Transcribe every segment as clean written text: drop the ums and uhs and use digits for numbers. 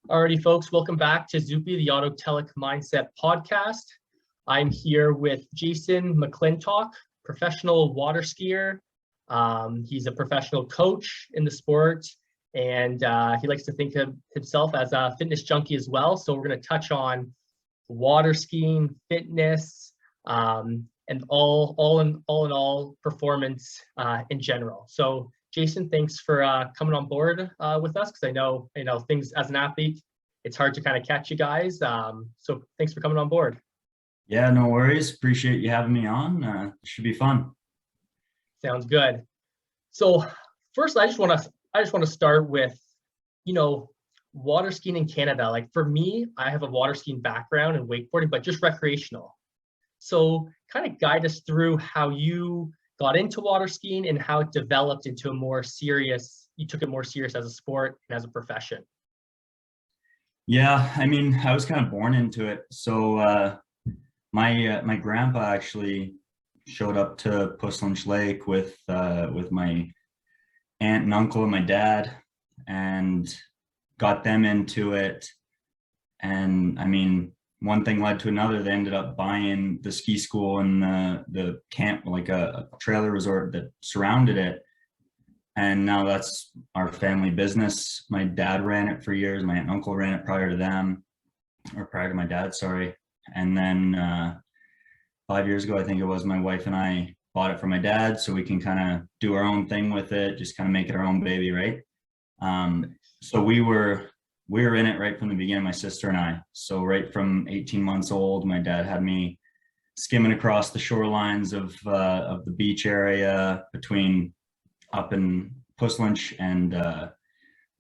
Alrighty, folks, welcome back to Zupi, the Autotelic Mindset Podcast. I'm here with Jason McClintock, professional water skier. He's a professional coach in the sport, and he likes to think of himself as a fitness junkie as well. So we're going to touch on water skiing, fitness, and all in all performance in general. So Jason, thanks for coming on board with us, because I know things as an athlete, it's hard to kind of catch you guys. So thanks for coming on board. Yeah, no worries. Appreciate you having me on. It should be fun. Sounds good. So first, I just want to start with, water skiing in Canada. Like for me, I have a water skiing background and wakeboarding, but just recreational. So kind of guide us through how you got into water skiing and how it developed into you took it more serious as a sport and as a profession. Yeah, I mean, I was kind of born into it. So my grandpa actually showed up to Puslinch Lake with my aunt and uncle and my dad, and got them into it. And I mean, one thing led to another. They ended up buying the ski school and the camp, like a trailer resort that surrounded it. And now that's our family business. My dad ran it for years. My aunt and uncle ran it prior to them, or prior to my dad, sorry. And then 5 years ago, I think it was, my wife and I bought it for my dad so we can kind of do our own thing with it, just kind of make it our own baby, right? So we were in it right from the beginning, my sister and I. So right from 18 months old, my dad had me skimming across the shorelines of the beach area between up in Puslinch and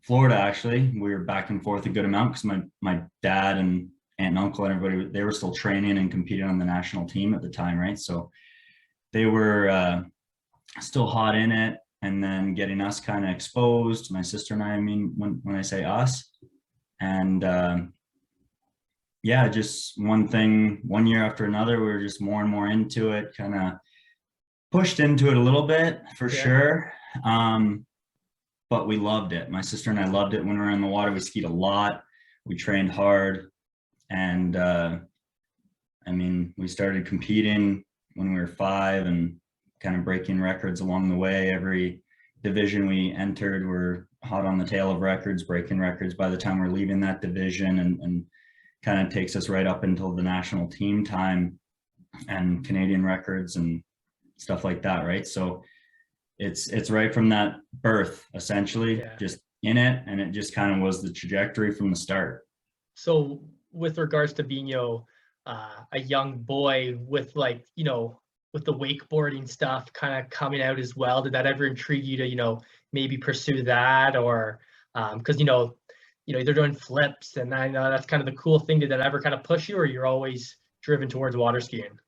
Florida. Actually, we were back and forth a good amount because my dad and aunt and uncle and everybody, they were still training and competing on the national team at the time, right? So they were still hot in it, and then getting us kind of exposed, my sister and I mean, when I say us. And yeah, just one year after another, we were just more and more into it, kind of pushed into it a little bit for sure. But we loved it. My sister and I loved it. When we were in the water, we skied a lot. We trained hard. And I mean, we started competing when we were 5 and kind of breaking records along the way. Every division we entered, we're hot on the tail of records, breaking records by the time we're leaving that division, and kind of takes us right up until the national team time and Canadian records and stuff like that, right? So it's right from that birth, essentially, just in it, and it just kind of was the trajectory from the start. So with regards to being a young boy with with the wakeboarding stuff kind of coming out as well, did that ever intrigue you to maybe pursue that? Or because they're doing flips, and I know that's kind of the cool thing. Did that ever kind of push you, or you're always driven towards water skiing?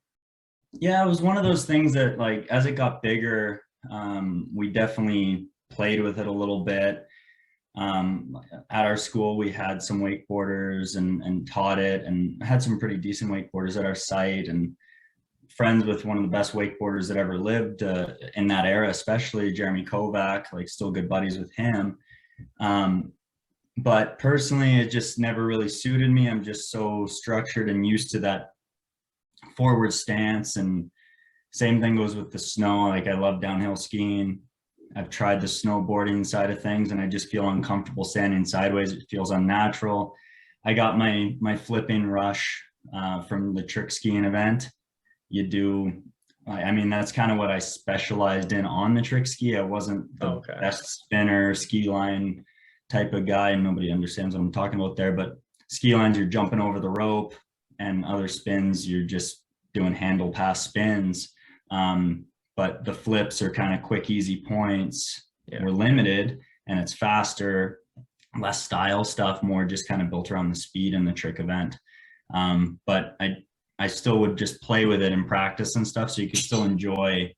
Yeah, it was one of those things that, like, as it got bigger, we definitely played with it a little bit. At our school, we had some wakeboarders and taught it, and had some pretty decent wakeboarders at our site, and friends with one of the best wakeboarders that ever lived in that era, especially Jeremy Kovac, like still good buddies with him. But personally, it just never really suited me. I'm just so structured and used to that forward stance. And same thing goes with the snow. Like, I love downhill skiing. I've tried the snowboarding side of things, and I just feel uncomfortable standing sideways. It feels unnatural. I got my flipping rush from the trick skiing event. I mean, that's kind of what I specialized in on the trick ski. I wasn't the best spinner, ski line type of guy, and nobody understands what I'm talking about there. But ski lines, you're jumping over the rope, and other spins, you're just doing handle pass spins. But the flips are kind of quick, easy points. We're limited, and it's faster, less style stuff, more just kind of built around the speed in the trick event. But I still would just play with it in practice and stuff, so you could still enjoy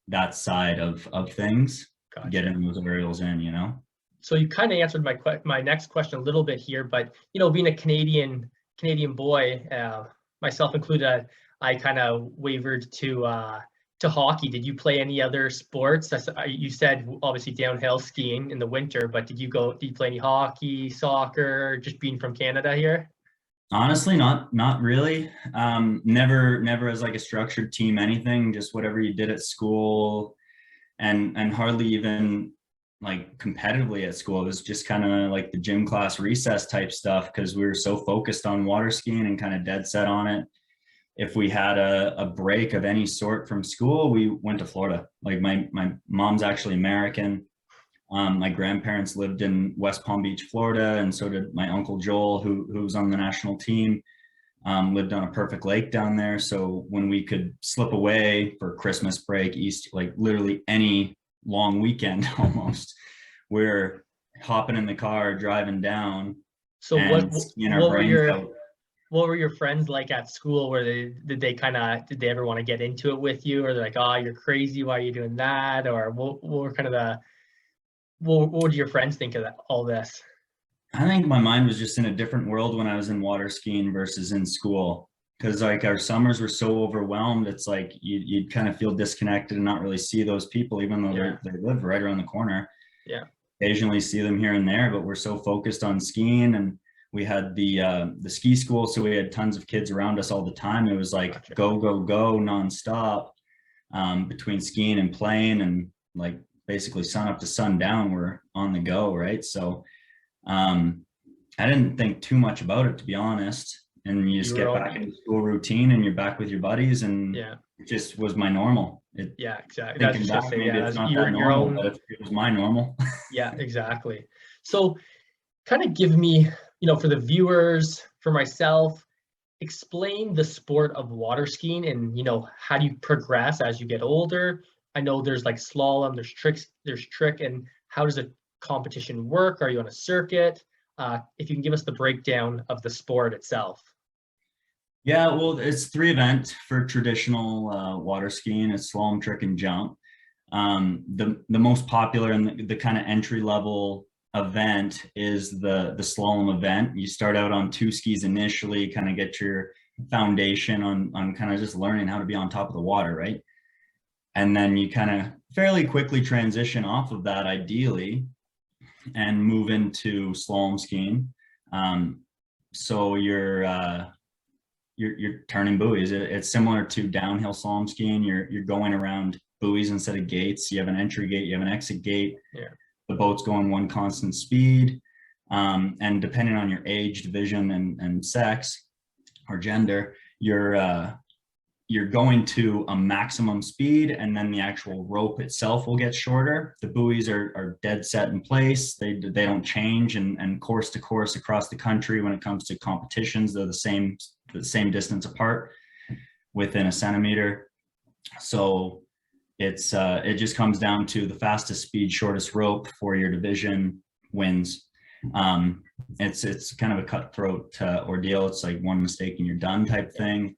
that side of things. Gotcha. Getting those aerials in, So you kind of answered my next question a little bit here, but being a Canadian boy, myself included, I kind of wavered to to hockey, did you play any other sports? You said obviously downhill skiing in the winter, but did you play any hockey, soccer, just being from Canada here? Honestly, not really. Never as like a structured team, anything, just whatever you did at school, and hardly even like competitively at school. It was just kind of like the gym class recess type stuff because we were so focused on water skiing and kind of dead set on it. If we had a break of any sort from school, we went to Florida. Like my mom's actually American. My grandparents lived in West Palm Beach, Florida, and so did my uncle Joel, who was on the national team. Lived on a perfect lake down there. So when we could slip away for Christmas break, Easter, like literally any long weekend almost, we're hopping in the car, driving down, So and skiing our brains out. What were your friends like at school? Did they ever want to get into it with you, or they're like, oh, you're crazy, why are you doing that? Or what were kind of what did your friends think of all this? I think my mind was just in a different world when I was in water skiing versus in school. Because like our summers were so overwhelmed, it's like you'd kind of feel disconnected and not really see those people, even though they live right around the corner. Yeah. Occasionally see them here and there, but we're so focused on skiing, and we had the ski school, so we had tons of kids around us all the time. It was like go nonstop between skiing and playing, and like basically sun up to sundown, we're on the go, right? So I didn't think too much about it, to be honest. And you just get back into school routine, and you're back with your buddies, and it just was my normal. Exactly. Thinking back, maybe it's not that normal, but it was my normal. Yeah, exactly. So kind of give me, for the viewers, for myself, explain the sport of water skiing and, how do you progress as you get older? I know there's like slalom, there's trick, and how does a competition work? Are you on a circuit? If you can give us the breakdown of the sport itself. Yeah, well, it's 3 events for traditional water skiing. It's slalom, trick, and jump. The most popular and the kind of entry level event is the slalom event. You start out on 2 skis initially, kind of get your foundation on kind of just learning how to be on top of the water, right? And then you kind of fairly quickly transition off of that, ideally, and move into slalom skiing. So you're turning buoys. It's similar to downhill slalom skiing. You're going around buoys instead of gates. You have an entry gate, you have an exit gate. Yeah. The boat's going one constant speed. And depending on your age, division, and sex or gender, you're going to a maximum speed, and then the actual rope itself will get shorter. The buoys are dead set in place. They don't change, and course to course across the country, when it comes to competitions, they're the same distance apart within a centimeter. So it just comes down to the fastest speed, shortest rope for your division wins. It's kind of a cutthroat ordeal. It's like one mistake and you're done type thing.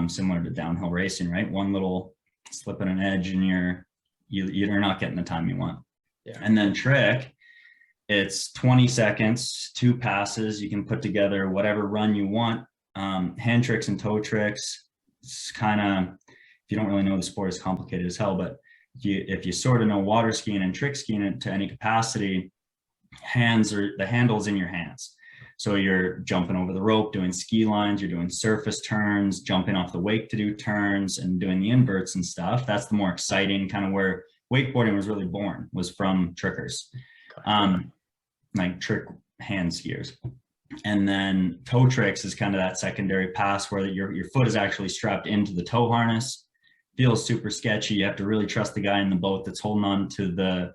Similar to downhill racing, right? One little slip on an edge and you're not getting the time you want. Yeah. And then trick, it's 20 seconds, 2 passes. You can put together whatever run you want. Hand tricks and toe tricks, it's kind of, if you don't really know the sport, it's complicated as hell, but if you sort of know water skiing and trick skiing to any capacity, the handle's in your hands. So you're jumping over the rope, doing ski lines, you're doing surface turns, jumping off the wake to do turns, and doing the inverts and stuff. That's the more exciting kind of where wakeboarding was really born, was from trickers, like trick hand skiers. And then toe tricks is kind of that secondary pass where your foot is actually strapped into the tow harness. Feels super sketchy. You have to really trust the guy in the boat that's holding on to the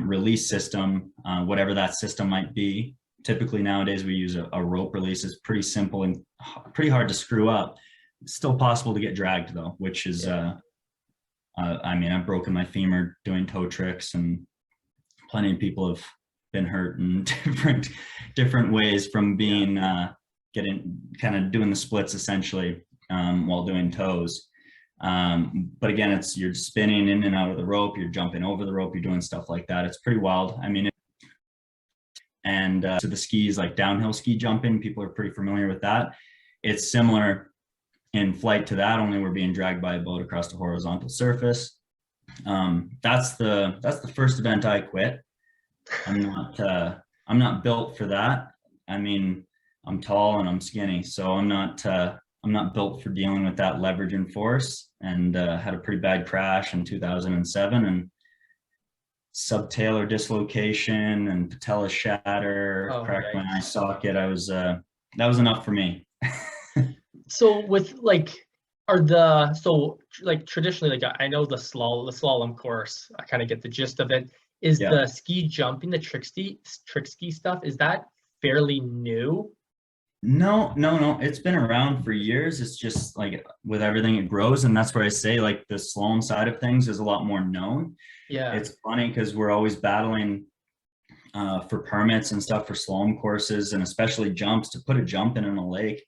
release system, whatever that system might be. Typically nowadays we use a rope release. It's pretty simple and pretty hard to screw up. It's still possible to get dragged though, which is, I mean, I've broken my femur doing toe tricks, and plenty of people have been hurt in different ways from being, getting kind of doing the splits essentially while doing toes. But again, you're spinning in and out of the rope, you're jumping over the rope, you're doing stuff like that. It's pretty wild. I mean, so the skis, like downhill ski jumping, people are pretty familiar with that. It's similar in flight to that, only we're being dragged by a boat across the horizontal surface. That's the first event I quit. I'm not built for that. I mean, I'm tall and I'm skinny, so I'm not built for dealing with that leverage and force, and had a pretty bad crash in 2007 and subtalar dislocation and patella shatter, Oh, cracked my eye yikes. socket. That was enough for me. So with like, like traditionally, like I know the slalom course, I kind of get the gist of it. Is Yeah. the ski jumping, the trick ski stuff, is that fairly new? No. It's been around for years. It's just like with everything it grows. And that's where I say like the slalom side of things is a lot more known. Yeah, It's funny because we're always battling for permits and stuff for slalom courses, and especially jumps. To put a jump in a lake,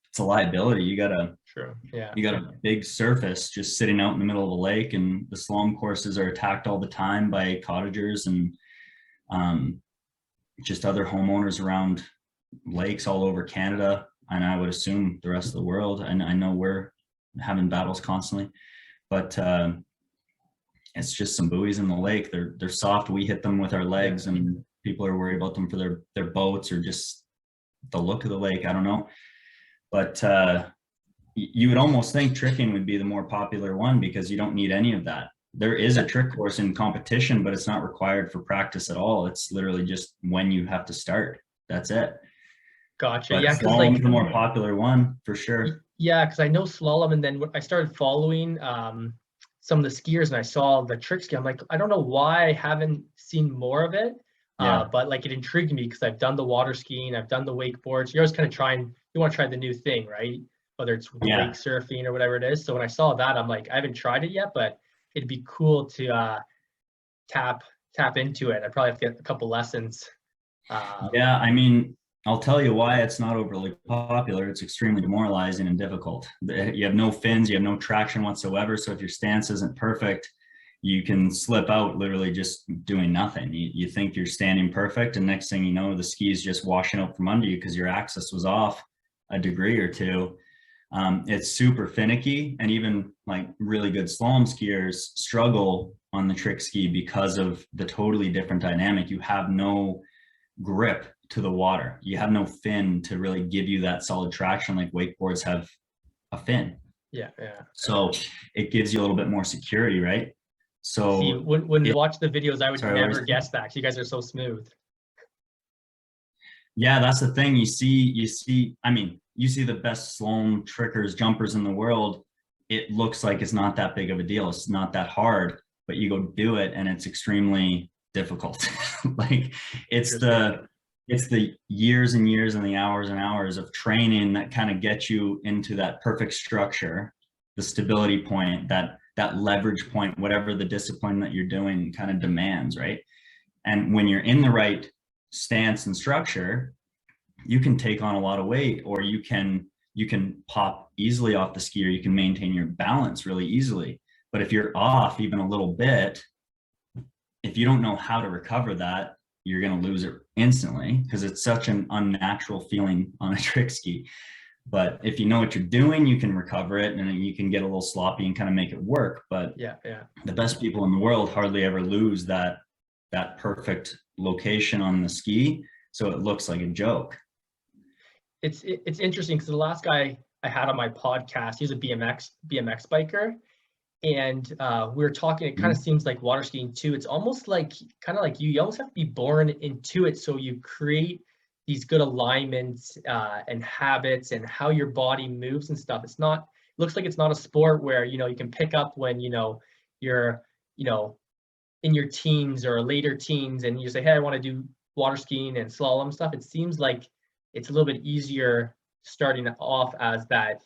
it's a liability. true. Yeah. You got a big surface just sitting out in the middle of a lake, and the slalom courses are attacked all the time by cottagers and um, just other homeowners around lakes all over Canada, and I would assume the rest of the world. And I know we're having battles constantly, but it's just some buoys in the lake. They're soft. We hit them with our legs, Yeah. and people are worried about them for their boats or just the look of the lake. I don't know, but you would almost think tricking would be the more popular one because you don't need any of that. There is a trick course in competition, but it's not required for practice at all. It's literally just when you have to start. That's it. Gotcha. But Yeah, because slalom like, is the more popular one for sure. yeah, because I know slalom, and then I started following some of the skiers, and I saw the trick ski. I'm like, I don't know why I haven't seen more of it, Yeah. but like it intrigued me because I've done the water skiing, I've done the wakeboards. You're always kind of trying, you want to try the new thing, right? Whether it's the wake Yeah. surfing or whatever it is. So when I saw that, I'm like, I haven't tried it yet, but it'd be cool to tap into it. I probably have to get a couple lessons. Yeah. I mean, I'll tell you why it's not overly popular. It's extremely demoralizing and difficult. You have no fins, you have no traction whatsoever. So if your stance isn't perfect, you can slip out literally just doing nothing. You think you're standing perfect, and next thing you know, the ski is just washing out from under you because your axis was off a degree or two. It's super finicky, and even like really good slalom skiers struggle on the trick ski because of the totally different dynamic. You have no grip to the water. You have no fin to really give you that solid traction like wakeboards have a fin. Yeah. So it gives you a little bit more security, right? See, So when you watch the videos, I would sorry, never guess that. You guys are so smooth. yeah, that's the thing. I mean, you see the best slalom trickers, jumpers in the world. It looks like it's not that big of a deal. It's not that hard, but you go do it and it's extremely difficult. Like it's the years and years and the hours and hours of training that kind of get you into that perfect structure, the stability point, that leverage point, whatever the discipline that you're doing kind of demands, right? And when you're in the right stance and structure, you can take on a lot of weight, or you can pop easily off the ski, or you can maintain your balance really easily. But if you're off even a little bit, if you don't know how to recover that, you're going to lose it instantly because it's such an unnatural feeling on a trick ski. But if you know what you're doing, you can recover it, and you can get a little sloppy and kind of make it work. But Yeah. the best people in the world hardly ever lose that perfect location on the ski, so it looks like a joke. It's interesting because the last guy I had on my podcast, he's a BMX biker, and we were talking. It kind of seems like water skiing too. It's almost like kind of like you almost have to be born into it, so you create these good alignments and habits and how your body moves and stuff. It's not. It looks like it's not a sport where you can pick up when you're in your teens or later teens, and you say, hey, I want to do water skiing and slalom stuff. It seems like it's a little bit easier starting off as the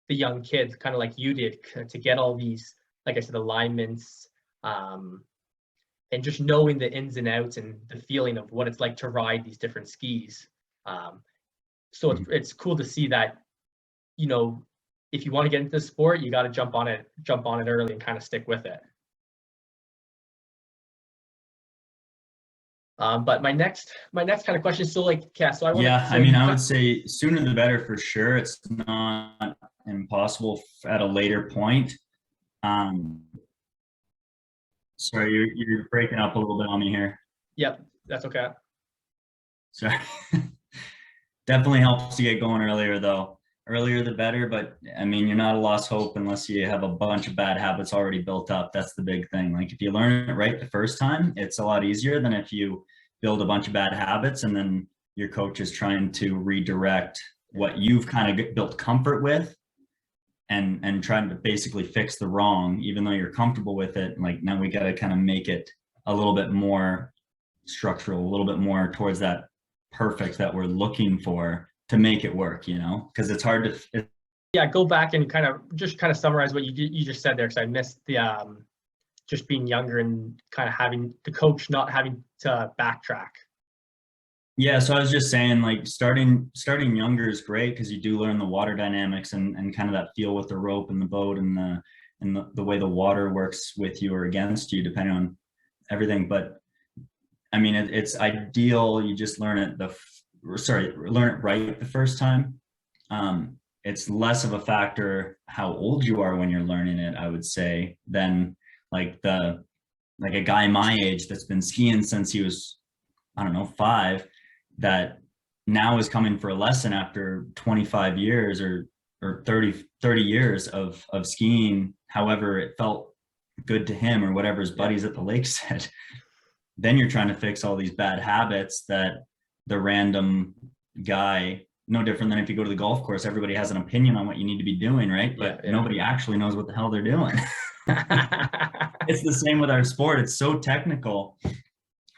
young kids, kind of like you did, to get all these, like I said, alignments, and just knowing the ins and outs and the feeling of what it's like to ride these different skis. So it's cool to see that, if you want to get into the sport, you got to jump on it early and kind of stick with it. But my next kind of question is still like, yeah, so I want to. Yeah, I mean, I would say sooner the better for sure. It's not impossible at a later point. Sorry, you're breaking up a little bit on me here. Yep, that's okay. Sorry. Definitely helps to get going earlier though. Earlier the better, but I mean, you're not a lost hope unless you have a bunch of bad habits already built up. That's the big thing. Like if you learn it right the first time, it's a lot easier than if you build a bunch of bad habits and then your coach is trying to redirect what you've kind of built comfort with and trying to basically fix the wrong, even though you're comfortable with it. Like now we got to kind of make it a little bit more structural, a little bit more towards that perfect that we're looking for to make it work, you know, because it's hard to. Yeah, go back and kind of summarize what you just said there, because I missed the just being younger and kind of having the coach not having to backtrack. Yeah, so I was just saying, like starting younger is great because you do learn the water dynamics and kind of that feel with the rope and the boat and the way the water works with you or against you, depending on everything. But I mean, it's ideal you just learn it learn it right the first time. It's less of a factor how old you are when you're learning it, I would say, than like a guy my age that's been skiing since he was, I don't know, 5, that now is coming for a lesson after 25 years or 30 years of skiing, however it felt good to him or whatever his buddies at the lake said. Then you're trying to fix all these bad habits that the random guy, no different than if you go to the golf course, everybody has an opinion on what you need to be doing, right? But nobody actually knows what the hell they're doing. It's the same with our sport. It's so technical.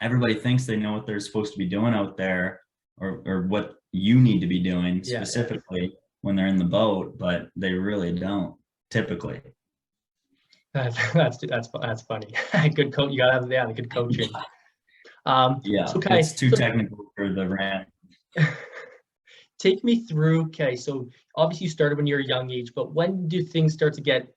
Everybody thinks they know what they're supposed to be doing out there or what you need to be doing specifically when they're in the boat, but they really don't typically. That's funny. Good coach. You gotta have the good coaching. Yeah, so, okay, it's too technical for the rant. Take me through. Okay, so obviously you started when you're a young age, but when do things start to get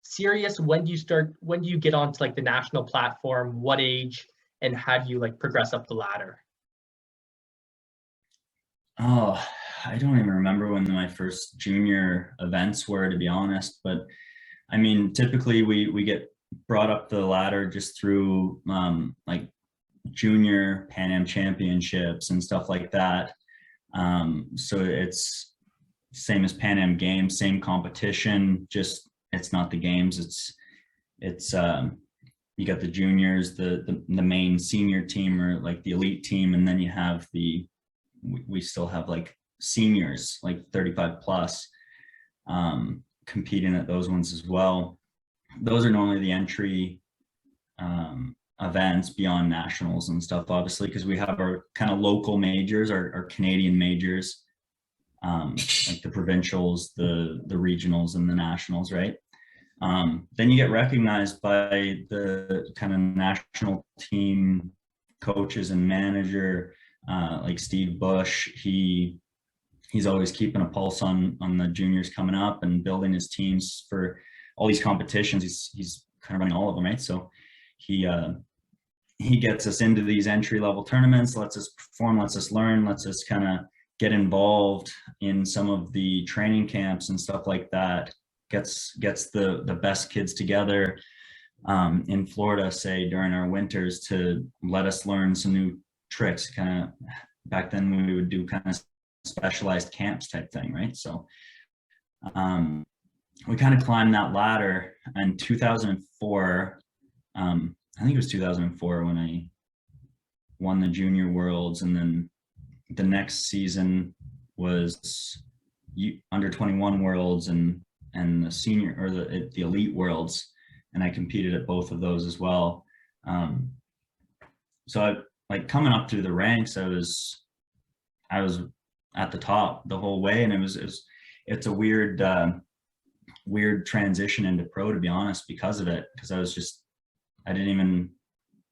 serious? When do you get onto like the national platform? What age, and how do you like progress up the ladder? Oh, I don't even remember when my first junior events were, to be honest, but I mean, typically we get brought up the ladder just through like junior Pan Am championships and stuff like that. So it's same as Pan Am games, same competition, just it's not the games. It's you got the juniors, the main senior team or like the elite team, and then you have we still have like seniors, like 35 plus, competing at those ones as well. Those are normally the entry events beyond nationals and stuff, obviously, because we have our kind of local majors, our Canadian majors, like the provincials, the regionals, and the nationals, right? Then you get recognized by the kind of national team coaches and manager, like Steve Bush. He's always keeping a pulse on the juniors coming up and building his teams for all these competitions. He's kind of running all of them, right? So he gets us into these entry-level tournaments, lets us perform, lets us learn, lets us kind of get involved in some of the training camps and stuff like that. Gets the best kids together in Florida, say during our winters, to let us learn some new tricks. Kind of back then we would do kind of specialized camps type thing, right? So we kind of climbed that ladder. In 2004, I think it was 2004 when I won the junior worlds, and then the next season was under 21 worlds and the senior or the elite worlds, and I competed at both of those as well. So I, like coming up through the ranks, I was at the top the whole way, and it's a weird transition into pro, to be honest, because of it, because I didn't even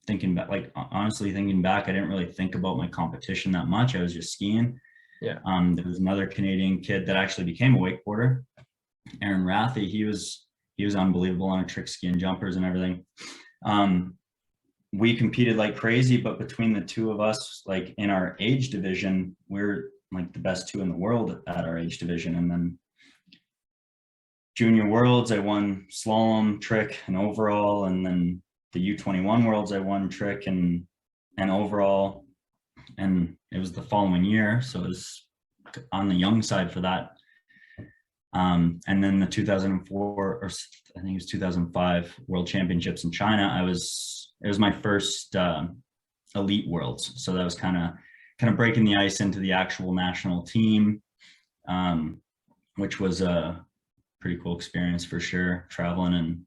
thinking back, like honestly thinking back, I didn't really think about my competition that much. I was just skiing. Yeah. There was another Canadian kid that actually became a wakeboarder, Aaron Rathy. He was unbelievable on a trick ski and jumpers and everything. we competed like crazy, but between the two of us, like in our age division, we're like the best two in the world at our age division. And then junior worlds, I won slalom, trick, and overall. And then the U21 worlds, I won trick and overall. And it was the following year, so it was on the young side for that. And then the 2004, or I think it was 2005 World Championships in China, it was my first elite worlds. So that was kind of breaking the ice into the actual national team, which was a pretty cool experience for sure, traveling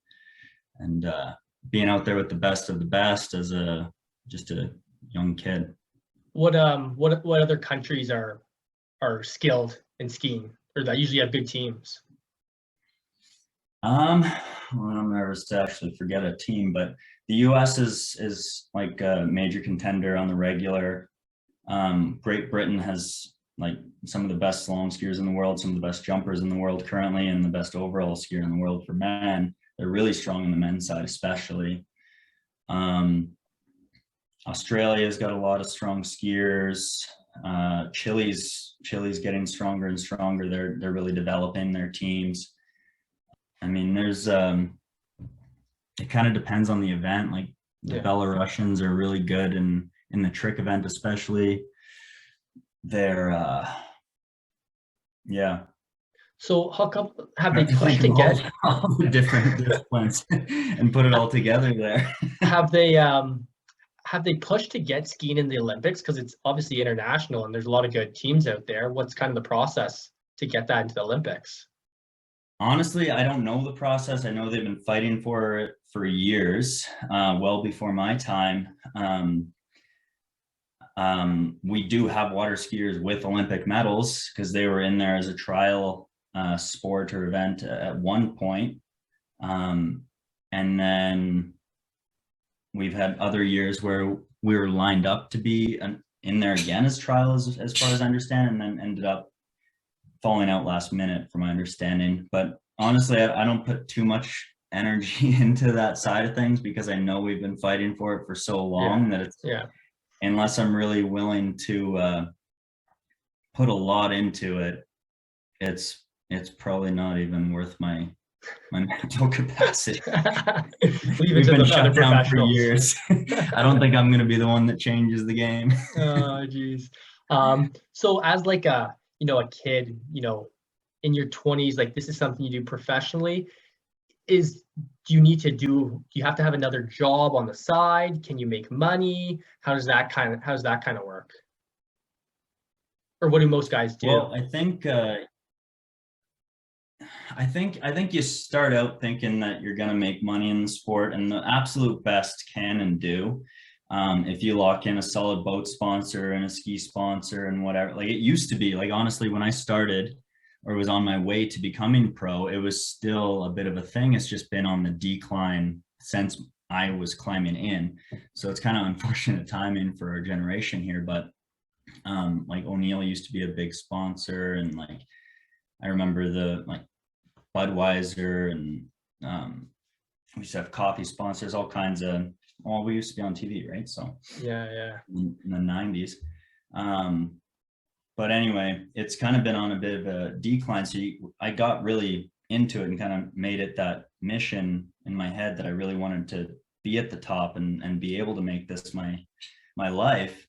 and being out there with the best of the best as just a young kid. What other countries are skilled in skiing, or that usually have good teams? Well, I'm nervous to actually forget a team, but the US is like a major contender on the regular. Great Britain has like some of the best slalom skiers in the world, some of the best jumpers in the world currently, and the best overall skier in the world for men. They're really strong on the men's side, especially. Australia's got a lot of strong skiers. Chile's getting stronger and stronger. They're really developing their teams. I mean, there's it kind of depends on the event. Like the Belarusians are really good in the trick event, especially. They're yeah. So how come have they pushed to get all the different disciplines and put it all together there? have they pushed to get skiing in the Olympics? Because it's obviously international and there's a lot of good teams out there. What's kind of the process to get that into the Olympics? Honestly, I don't know the process. I know they've been fighting for it for years, well before my time. We do have water skiers with Olympic medals because they were in there as a trial sport or event at one point. And then we've had other years where we were lined up to be in there again as trials, as far as I understand, and then ended up falling out last minute from my understanding. But honestly, I don't put too much energy into that side of things because I know we've been fighting for it for so long that it's, unless I'm really willing to put a lot into it, it's probably not even worth my mental capacity. We've been shut down for years. I don't think I'm going to be the one that changes the game. Oh, geez. So as like a kid, in your 20s, like this is something you do professionally. Do you have to have another job on the side? Can you make money? How does that kind of work? Or what do most guys do? Well, I think you start out thinking that you're going to make money in the sport, and the absolute best can and do. If you lock in a solid boat sponsor and a ski sponsor and whatever, like it used to be, like honestly, when I started or was on my way to becoming pro, it was still a bit of a thing. It's just been on the decline since I was climbing in. So it's kind of unfortunate timing for our generation here, but like O'Neill used to be a big sponsor, and like I remember the like Budweiser, and we used to have coffee sponsors, all kinds of, well, we used to be on TV, right? So in the 90s. But anyway, it's kind of been on a bit of a decline. So I got really into it and kind of made it that mission in my head that I really wanted to be at the top and be able to make this my life.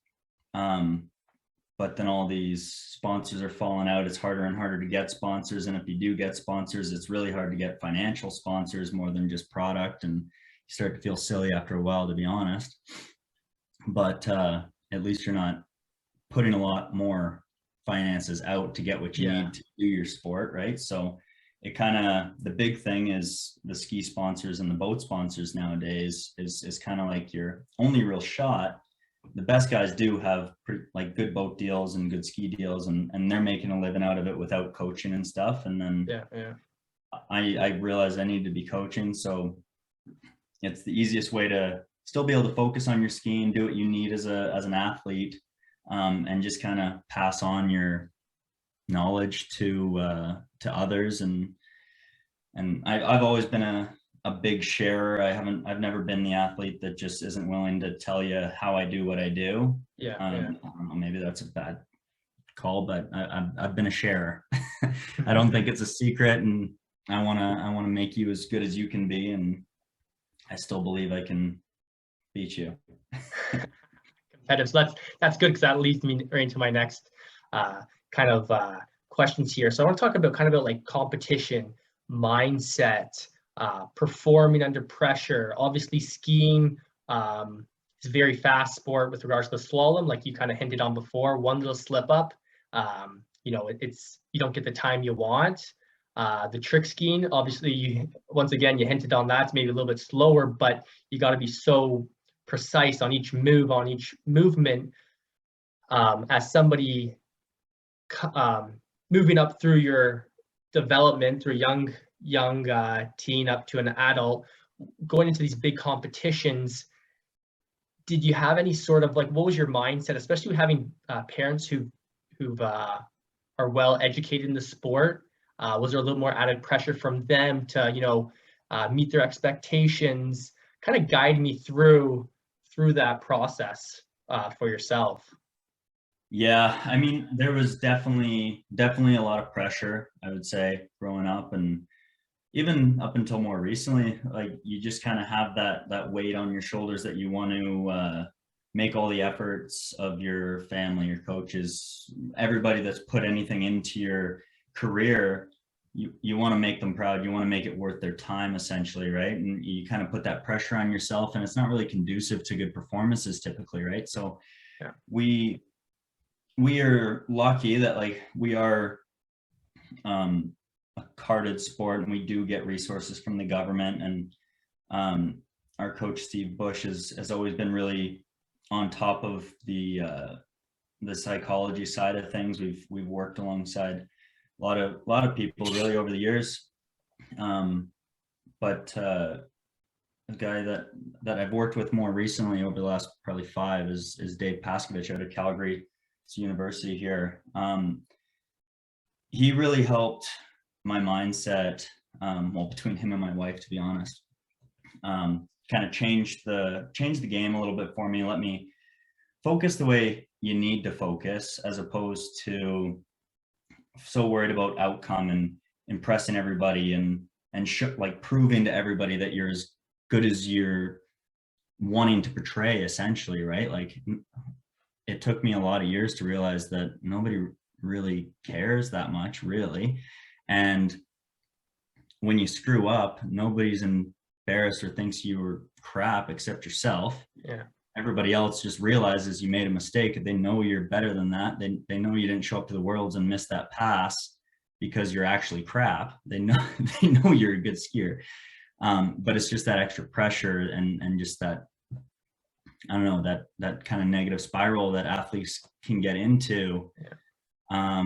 But then all these sponsors are falling out. It's harder and harder to get sponsors. And if you do get sponsors, it's really hard to get financial sponsors more than just product. And you start to feel silly after a while, to be honest. But at least you're not putting a lot more finances out to get what you need to do your sport, right? So it kind of, the big thing is the ski sponsors and the boat sponsors nowadays is kind of like your only real shot. The best guys do have like good boat deals and good ski deals, and they're making a living out of it without coaching and stuff. And then I realized I need to be coaching, so it's the easiest way to still be able to focus on your skiing, do what you need as an athlete, and just kind of pass on your knowledge to others. And I've always been a big sharer. I've never been the athlete that just isn't willing to tell you how I do what I do. Yeah. I don't know, maybe that's a bad call, but I've been a sharer. I don't think it's a secret, and I wanna make you as good as you can be, and I still believe I can beat you. Competitive. So that's good, because that leads me right into my next kind of questions here. So I want to talk about like competition mindset, performing under pressure. Obviously, skiing is a very fast sport with regards to the slalom, like you kind of hinted on before. One little slip up, it's you don't get the time you want. The trick skiing, obviously, once again, you hinted on that. It's maybe a little bit slower, but you got to be so precise on each move, on each movement. As somebody moving up through your development, through young teen up to an adult, going into these big competitions, did you have any sort of like, what was your mindset, especially with having parents who are well educated in the sport? Was there a little more added pressure from them to meet their expectations? Kind of guide me through that process for yourself. Yeah, I mean, there was definitely a lot of pressure, I would say, growing up, and even up until more recently. Like, you just kind of have that weight on your shoulders that you want to make all the efforts of your family, your coaches, everybody that's put anything into your career. You want to make them proud. You want to make it worth their time, essentially, right? And you kind of put that pressure on yourself, and it's not really conducive to good performances typically, right? So yeah. We are lucky that, like, we are a carded sport, and we do get resources from the government. And our coach Steve Bush has always been really on top of the psychology side of things. We've worked alongside a lot of people really over the years, but a guy that I've worked with more recently over the last probably 5 is Dave Paskovich out of Calgary University here. He really helped my mindset, well, between him and my wife, to be honest, kind of changed the game a little bit for me. Let me focus the way you need to focus, as opposed to so worried about outcome and impressing everybody and like proving to everybody that you're as good as you're wanting to portray, essentially, right? Like, it took me a lot of years to realize that nobody really cares that much, really. And when you screw up, nobody's embarrassed or thinks you were crap except yourself. Yeah. Everybody else just realizes you made a mistake. They know you're better than that. They know you didn't show up to the Worlds and miss that pass because you're actually crap. They know you're a good skier. But it's just that extra pressure and just that, I don't know, that kind of negative spiral that athletes can get into. Yeah.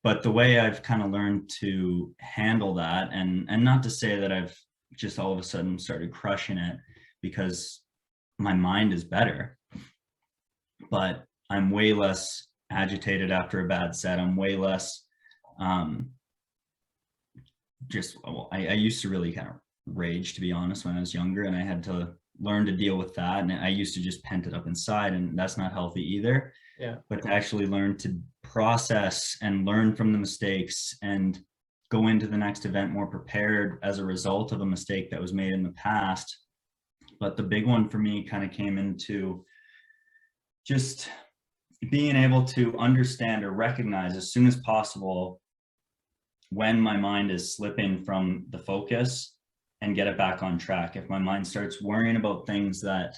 But the way I've kind of learned to handle that, and not to say that I've just all of a sudden started crushing it, because my mind is better, but I'm way less agitated after a bad set. I'm way less I used to really kind of rage, to be honest, when I was younger, and I had to learn to deal with that. And I used to just pent it up inside, and that's not healthy either. Yeah. But to actually learn to process and learn from the mistakes and go into the next event more prepared as a result of a mistake that was made in the past. But the big one for me kind of came into just being able to understand or recognize as soon as possible when my mind is slipping from the focus and get it back on track. If my mind starts worrying about things that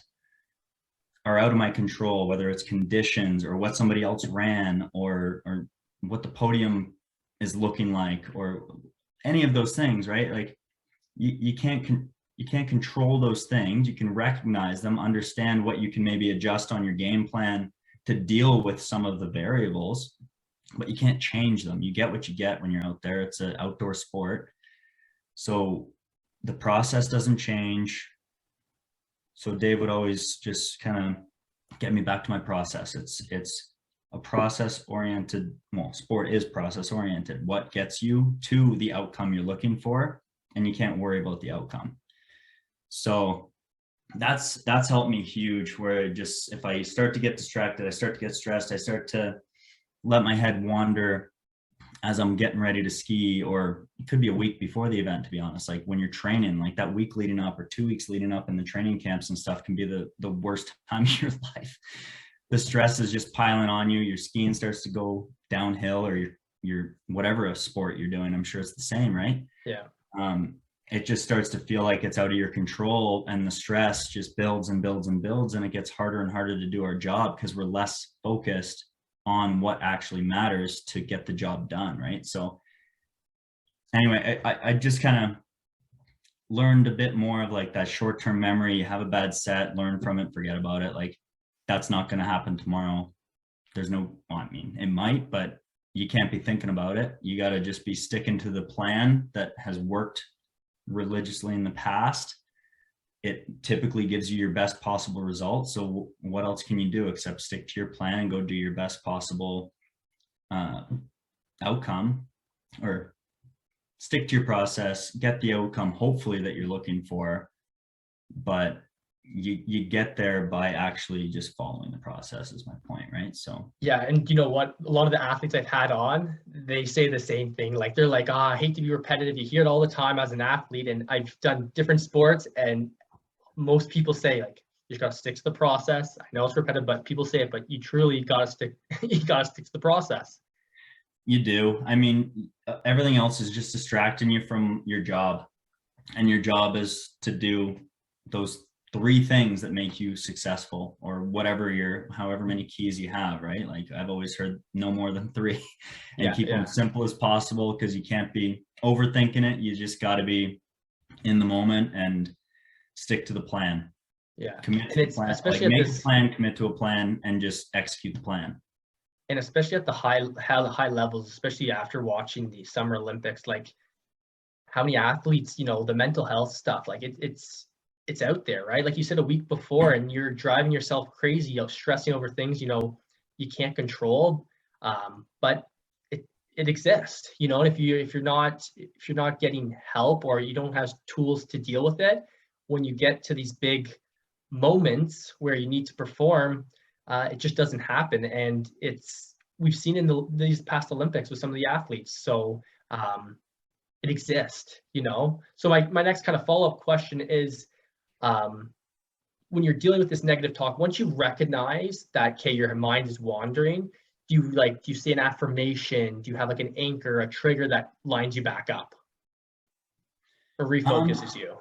are out of my control, whether it's conditions or what somebody else ran or what the podium is looking like, or any of those things, right? Like, you can't control those things. You can recognize them, understand what you can maybe adjust on your game plan to deal with some of the variables, but you can't change them. You get what you get when you're out there. It's an outdoor sport. So the process doesn't change. So Dave would always just kind of get me back to my process. It's a process oriented, well, sport is process oriented. What gets you to the outcome you're looking for? and you can't worry about the outcome. So that's helped me huge, where just, if I start to get distracted, I start to get stressed, I start to let my head wander as I'm getting ready to ski, or it could be a week before the event, to be honest. Like when you're training, like that week leading up or 2 weeks leading up in the training camps and stuff can be the worst time of your life. The stress is just piling on you. Your skiing starts to go downhill, or your whatever a sport you're doing, I'm sure it's the same, right? Yeah. It just starts to feel like it's out of your control, and the stress just builds and builds and builds, and it gets harder and harder to do our job because we're less focused on what actually matters to get the job done, right? So anyway, I just kind of learned a bit more of like that short-term memory. You have a bad set, learn from it, forget about it. Like that's not going to happen tomorrow. There's no, well, I mean, it might, but you can't be thinking about it. You got to just be sticking to the plan that has worked religiously in the past. It typically gives you your best possible results. So what else can you do except stick to your plan and go do your best possible outcome, or stick to your process, get the outcome hopefully that you're looking for, but you get there by actually just following the process, is my point, right? So yeah, and you know what, a lot of the athletes I've had on, they say the same thing. Like they're like, I hate to be repetitive. You hear it all the time as an athlete, and I've done different sports, and most people say like, you just gotta stick to the process. I know it's repetitive, but people say it, but you truly gotta stick you gotta stick to the process. you do. I mean, everything else is just distracting you from your job, and your job is to do those 3 things that make you successful, or whatever however many keys you have, right? Like I've always heard no more than 3, and keep them simple as possible, because you can't be overthinking it. You just got to be in the moment and stick to the plan. Yeah, Commit to the plan. Especially like at make this, a plan, commit to a plan, and just execute the plan. and especially at the high levels, especially after watching the Summer Olympics, like how many athletes, you know, the mental health stuff, like it's out there, right? Like you said, a week before, and you're driving yourself crazy, you know, stressing over things, you know, you can't control, but it exists, you know. And if you're not getting help, or you don't have tools to deal with it, when you get to these big moments where you need to perform, it just doesn't happen. And we've seen in these past Olympics with some of the athletes. So it exists, you know. So my next kind of follow-up question is, when you're dealing with this negative talk, once you recognize that, okay, your mind is wandering, do you say an affirmation? Do you have like an anchor, a trigger that lines you back up or refocuses you?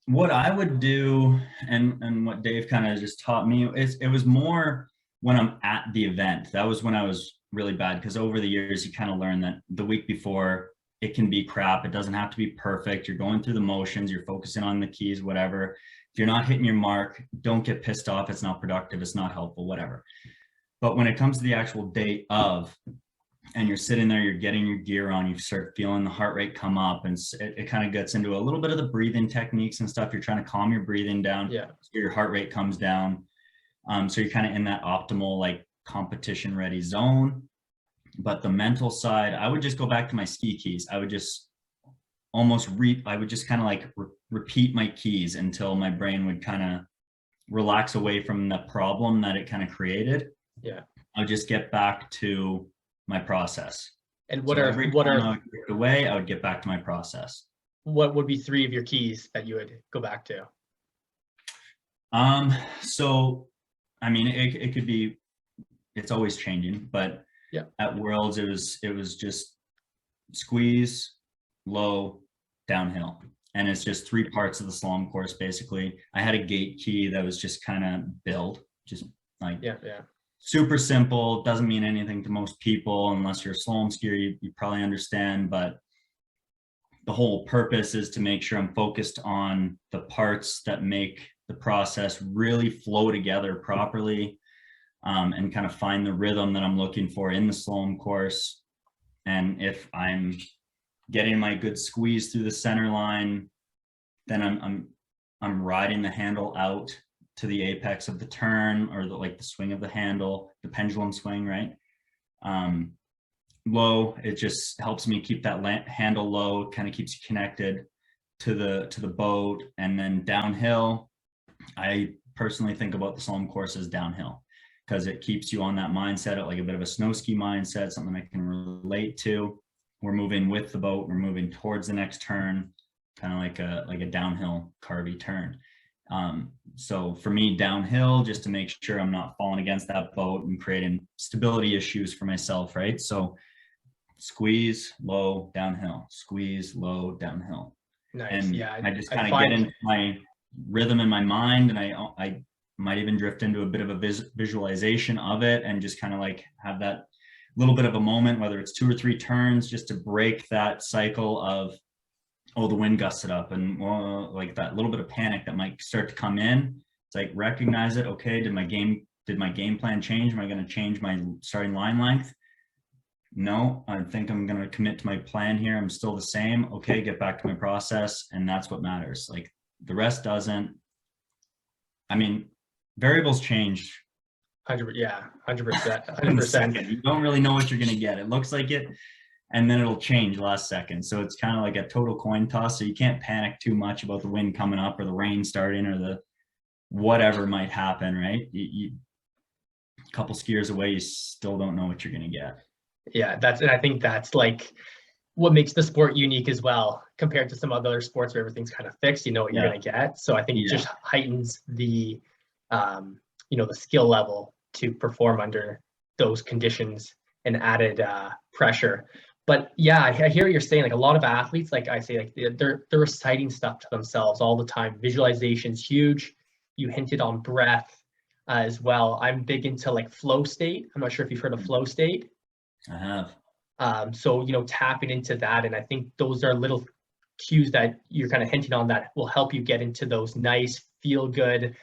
What I would do, and what Dave kind of just taught me, is it was more when I'm at the event. That was when I was really bad, because over the years you kind of learn that the week before it can be crap. It doesn't have to be perfect. You're going through the motions, you're focusing on the keys, whatever. If you're not hitting your mark, don't get pissed off. It's not productive, it's not helpful, whatever. But when it comes to the actual day of, and you're sitting there, you're getting your gear on, you start feeling the heart rate come up, and it kind of gets into a little bit of the breathing techniques and stuff. You're trying to calm your breathing down, Yeah. so your heart rate comes down. So you're kind of in that optimal, like, competition ready zone. But the mental side, I would just go back to my ski keys. I would just I would just kind of like repeat my keys until my brain would kind of relax away from the problem that it kind of created. Yeah. I would just get back to my process. And Every time I would get away, I would get back to my process. What would be 3 of your keys that you would go back to? So I mean, it could be, it's always changing, but yeah, at Worlds it was just squeeze, low, downhill, and it's just 3 parts of the slalom course basically. I had a gate key that was just kind of build, just like super simple, doesn't mean anything to most people unless you're a slalom skier. You probably understand, but the whole purpose is to make sure I'm focused on the parts that make the process really flow together properly, and kind of find the rhythm that I'm looking for in the slalom course. And if I'm getting my good squeeze through the center line, then I'm riding the handle out to the apex of the turn, or the swing of the handle, the pendulum swing, right? Low, it just helps me keep that handle low, kind of keeps you connected. to the boat, and then downhill. I personally think about the slalom course as downhill because it keeps you on that mindset, like a bit of a snow ski mindset, something I can relate to. We're moving with the boat, we're moving towards the next turn, kind of like a downhill carvy turn. So for me, downhill, just to make sure I'm not falling against that boat and creating stability issues for myself, right? So squeeze, low, downhill, squeeze, low, downhill. Nice. And Yeah. I just I kind of get find, into my rhythm in my mind, and I might even drift into a bit of a visualization of it, and just kind of like have that little bit of a moment, whether it's 2 or 3 turns, just to break that cycle of, oh, the wind gusted up, and well, like that little bit of panic that might start to come in. It's like, recognize it. Okay, did my game plan change? Am I going to change my starting line length? No, I think I'm going to commit to my plan here. I'm still the same. Okay, get back to my process, and that's what matters. Like, the rest doesn't. I mean, variables change 100%. Yeah. 100%. in the 100%. second. You don't really know what you're going to get. It looks like it, and then it'll change last second. So it's kind of like a total coin toss. So you can't panic too much about the wind coming up or the rain starting or the whatever might happen, right? You a couple skiers away, you still don't know what you're going to get. Yeah. And I think that's like what makes the sport unique as well, compared to some other sports where everything's kind of fixed, you know what you're going to get. So I think it just heightens the, the skill level to perform under those conditions and added pressure. But yeah, I hear what you're saying. Like a lot of athletes, like I say, like they're reciting stuff to themselves all the time. Visualization's huge. You hinted on breath as well. I'm big into like flow state. I'm not sure if you've heard of flow state. I have. So, tapping into that. And I think those are little cues that you're kind of hinting on that will help you get into those nice, feel good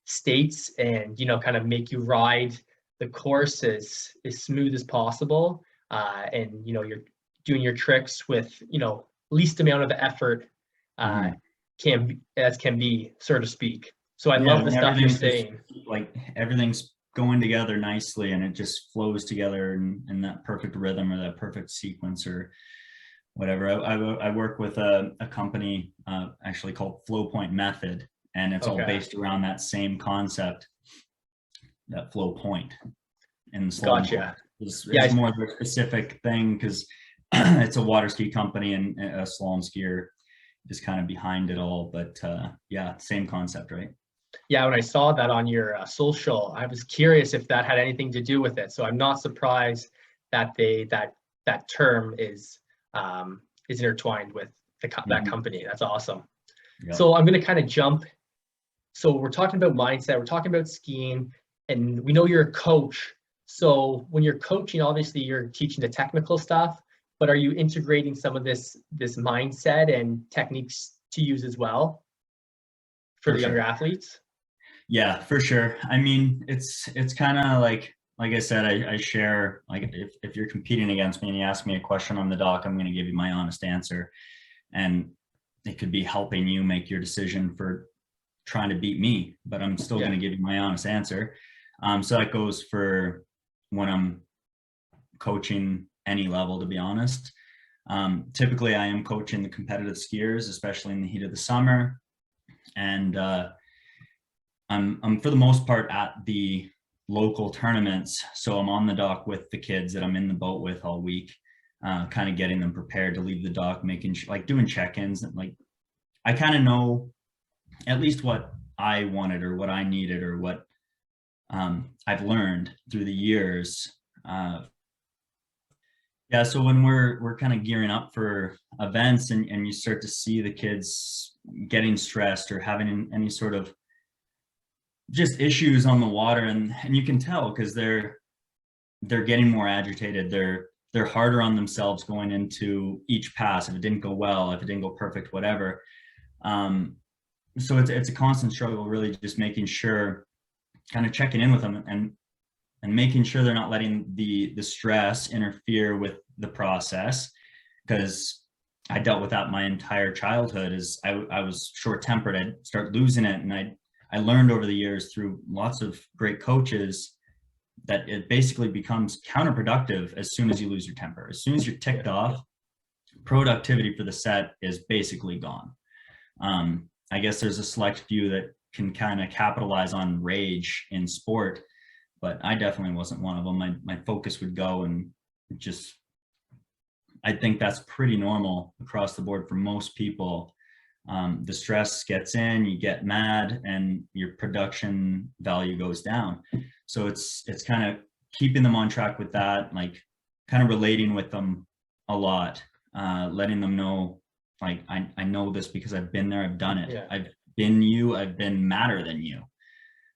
states, and, kind of make you ride the course as smooth as possible. And, you're doing your tricks with, least amount of effort can be, so to speak. So I love the stuff you're saying. Like everything's going together nicely, and it just flows together in that perfect rhythm or that perfect sequence or whatever. I work with a company actually called Flow Point Method, and it's all based around that same concept, that flow point. And Gotcha. It's more of a specific thing because it's a water ski company, and a slalom skier is kind of behind it all. But same concept, right? Yeah, when I saw that on your social, I was curious if that had anything to do with it. So I'm not surprised that that term is intertwined with that company. That's awesome. Yep. So I'm going to kind of jump. So we're talking about mindset, we're talking about skiing, and we know you're a coach. So when you're coaching, obviously you're teaching the technical stuff, but are you integrating some of this mindset and techniques to use as well for the younger athletes? Yeah, for sure. I mean, it's kind of like I said, I share, like, if you're competing against me and you ask me a question on the dock, I'm going to give you my honest answer, and it could be helping you make your decision for trying to beat me, but I'm still going to give you my honest answer. So that goes for when I'm coaching any level, to be honest. Typically I am coaching the competitive skiers, especially in the heat of the summer. And I'm for the most part at the local tournaments. So I'm on the dock with the kids that I'm in the boat with all week, kind of getting them prepared to leave the dock, making like doing check-ins. And like, I kind of know at least what I wanted or what I needed or what I've learned through the years. So when we're kind of gearing up for events, and you start to see the kids getting stressed or having any sort of just issues on the water, and you can tell because they're getting more agitated. They're harder on themselves going into each pass if it didn't go well, if it didn't go perfect, whatever. So it's a constant struggle, really, just making sure, kind of checking in with them and making sure they're not letting the stress interfere with the process, because I dealt with that my entire childhood. Is I was short-tempered. I'd start losing it, and I learned over the years through lots of great coaches that it basically becomes counterproductive as soon as you lose your temper. As soon as you're ticked off, productivity for the set is basically gone. I guess there's a select few that can kind of capitalize on rage in sport, but I definitely wasn't one of them. My focus would go and just, I think that's pretty normal across the board for most people. The stress gets in, you get mad, and your production value goes down. So it's kind of keeping them on track with that, like kind of relating with them a lot, letting them know, like, I know this because I've been there, I've done it. Yeah. I've been madder than you.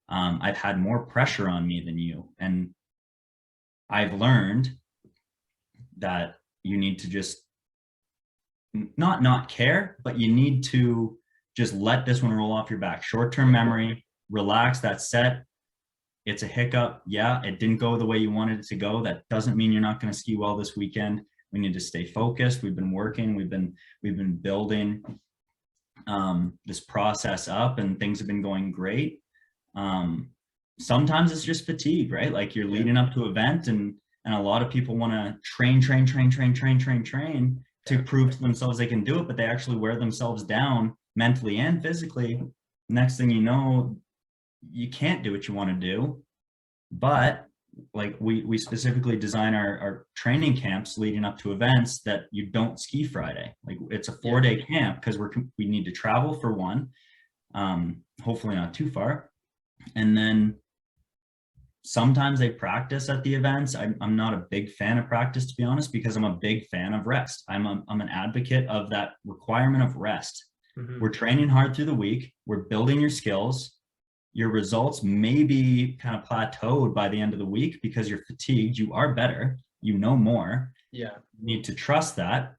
I've had more pressure on me than you. And I've learned that you need to just not care, but you need to just let this one roll off your back. Short-term memory, relax, that's set. It's a hiccup. Yeah, it didn't go the way you wanted it to go. That doesn't mean you're not going to ski well this weekend. We need to stay focused. We've been working, we've been building this process up, and things have been going great. Sometimes it's just fatigue, right? Like you're leading up to an event, and a lot of people want to train to prove to themselves they can do it, but they actually wear themselves down mentally and physically. Next thing you know, you can't do what you want to do. But like we specifically design our training camps leading up to events that you don't ski Friday. Like it's a 4-day camp because we need to travel for one, hopefully not too far. And then sometimes they practice at the events. I'm not a big fan of practice, to be honest, because I'm a big fan of rest. I'm an advocate of that requirement of rest. Mm-hmm. We're training hard through the week. We're building your skills. Your results may be kind of plateaued by the end of the week because you're fatigued. You are better. You know more. Yeah. You need to trust that.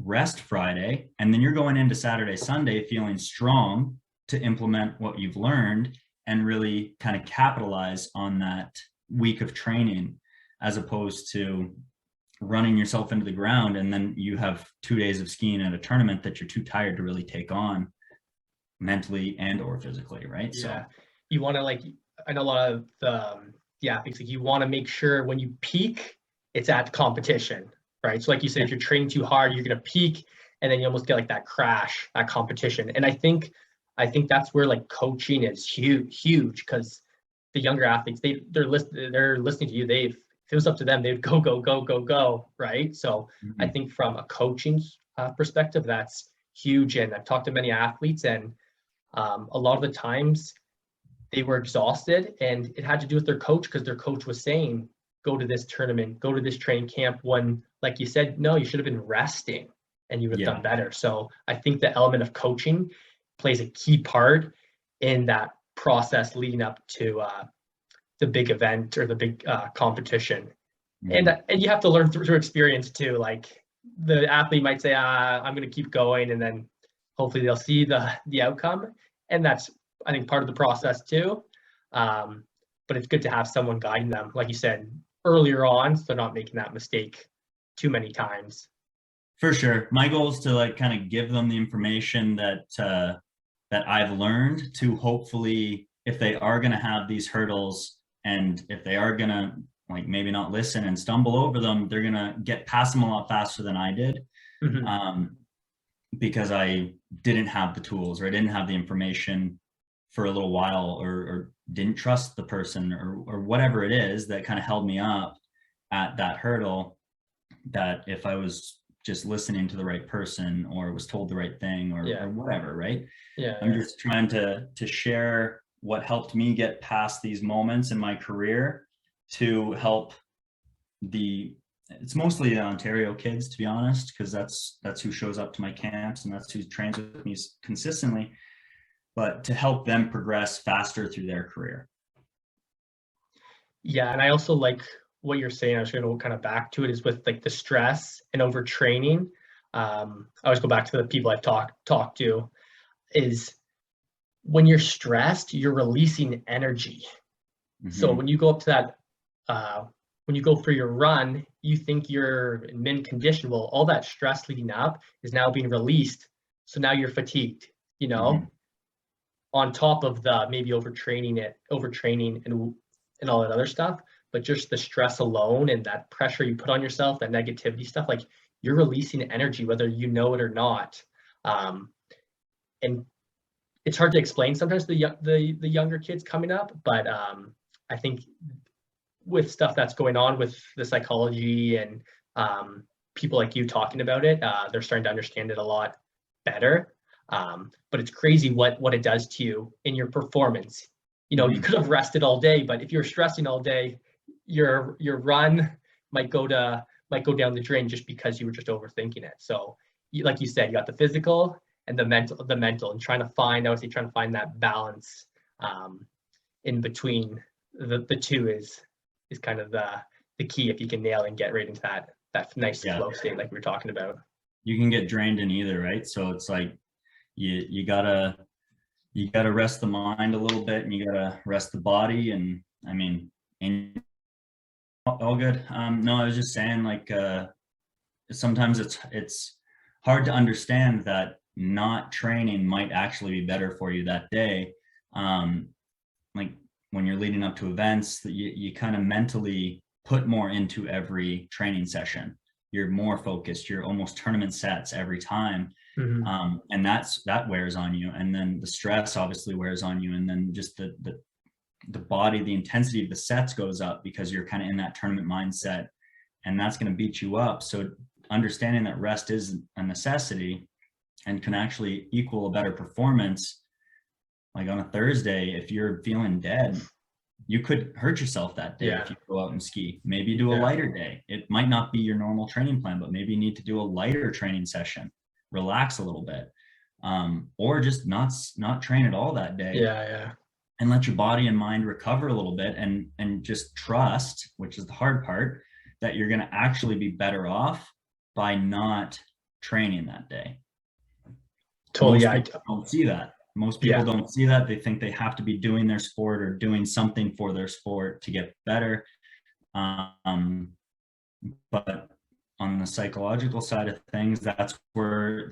Rest Friday. And then you're going into Saturday, Sunday feeling strong to implement what you've learned and really kind of capitalize on that week of training, as opposed to running yourself into the ground and then you have 2 days of skiing at a tournament that you're too tired to really take on mentally and or physically, right? Yeah. So you want to, like, I know a lot of the athletes, like, you want to make sure when you peak, it's at competition, right? So like you said, if you're training too hard, you're going to peak and then you almost get like that crash at competition. And I think that's where like coaching is huge, because the younger athletes, they're listening to you. If it was up to them, they'd go, right? So I think from a coaching perspective, that's huge. And I've talked to many athletes, and a lot of the times they were exhausted, and it had to do with their coach, because their coach was saying, go to this tournament, go to this training camp, when, like you said, no, you should have been resting and you would have done better. So I think the element of coaching plays a key part in that process leading up to the big event or the big competition. And you have to learn through experience too. Like the athlete might say, I'm going to keep going, and then hopefully they'll see the outcome. And that's, I think, part of the process too. But it's good to have someone guiding them, like you said, earlier on, so they're not making that mistake too many times. For sure. My goal is to like kind of give them the information that I've learned, to hopefully, if they are going to have these hurdles, and if they are going to like maybe not listen and stumble over them, they're going to get past them a lot faster than I did. Because I didn't have the tools, or I didn't have the information for a little while, or didn't trust the person, or whatever it is that kind of held me up at that hurdle, that if I was just listening to the right person, or was told the right thing, or whatever, right? I'm just trying to share what helped me get past these moments in my career, to help it's mostly the Ontario kids, to be honest, because that's who shows up to my camps, and that's who trains with me consistently, but to help them progress faster through their career. Yeah, and I also like what you're saying. I was going to kind of back to it, is with like the stress and overtraining. I always go back to the people I've talked to, is when you're stressed, you're releasing energy. So when you go up to that, when you go for your run, you think you're in mint condition. Well, all that stress leading up is now being released. So now you're fatigued, on top of the maybe overtraining and all that other stuff. But just the stress alone and that pressure you put on yourself, that negativity stuff, like you're releasing energy, whether you know it or not. And it's hard to explain sometimes the younger kids coming up, but I think with stuff that's going on with the psychology and people like you talking about it, they're starting to understand it a lot better. But it's crazy what it does to you in your performance. You know, you could have rested all day, but if you're stressing all day, your run might go down the drain just because you were just overthinking it. So, like you said, you got the physical and the mental, and trying to find that balance in between the two is kind of the key. If you can nail and get right into that nice flow state like we were talking about. You can get drained in either, right? So it's like you gotta rest the mind a little bit, and you gotta rest the body. And I mean, all good. No, I was just saying, like, sometimes it's hard to understand that not training might actually be better for you that day. Like when you're leading up to events, that you kind of mentally put more into every training session. You're more focused. You're almost tournament sets every time. And that wears on you. And then the stress obviously wears on you. And then just the body, the intensity of the sets goes up because you're kind of in that tournament mindset, and that's going to beat you up. So understanding that rest is a necessity and can actually equal a better performance. Like on a Thursday, if you're feeling dead, you could hurt yourself that day if you go out and ski. Maybe do a lighter day. It might not be your normal training plan, but maybe you need to do a lighter training session, relax a little bit, or just not train at all that day. And let your body and mind recover a little bit, and just trust, which is the hard part, that you're going to actually be better off by not training that day. Totally. Most people don't see that. Most people don't see that. They think they have to be doing their sport or doing something for their sport to get better. But on the psychological side of things, that's where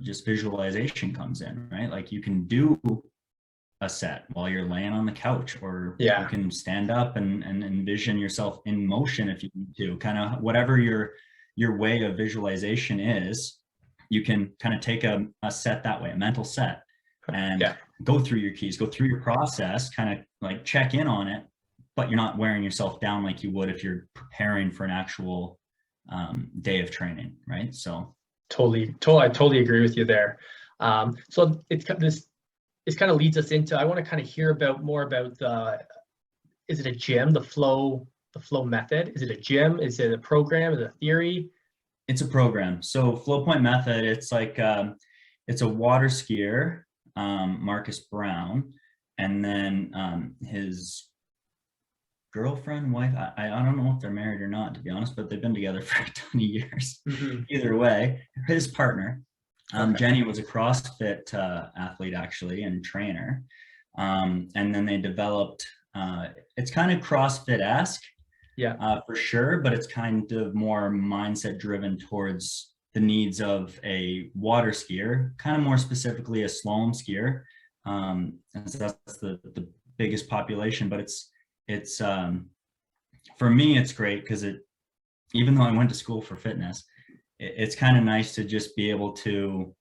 just visualization comes in, right? Like you can do a set while you're laying on the couch, or you can stand up and envision yourself in motion if you need to. Kind of whatever your way of visualization is, you can kind of take a set that way, a mental set, and go through your keys, go through your process, kind of like check in on it, but you're not wearing yourself down like you would if you're preparing for an actual day of training, right? So I totally agree with you there. So this kind of leads us into, I want to kind of hear more about is it a gym, the flow method? Is it a gym? Is it a program? Is it a theory? It's a program. So Flow Point Method, it's like it's a water skier, Marcus Brown, and then his girlfriend, wife, I don't know if they're married or not, to be honest, but they've been together for a ton of years. Either way, his partner, Jenny, was a CrossFit athlete actually, and trainer. And then they developed, it's kind of CrossFit-esque, for sure, but it's kind of more mindset driven towards the needs of a water skier, kind of more specifically a slalom skier. And so that's the biggest population, but it's for me, it's great because even though I went to school for fitness, it's kind of nice to just be able to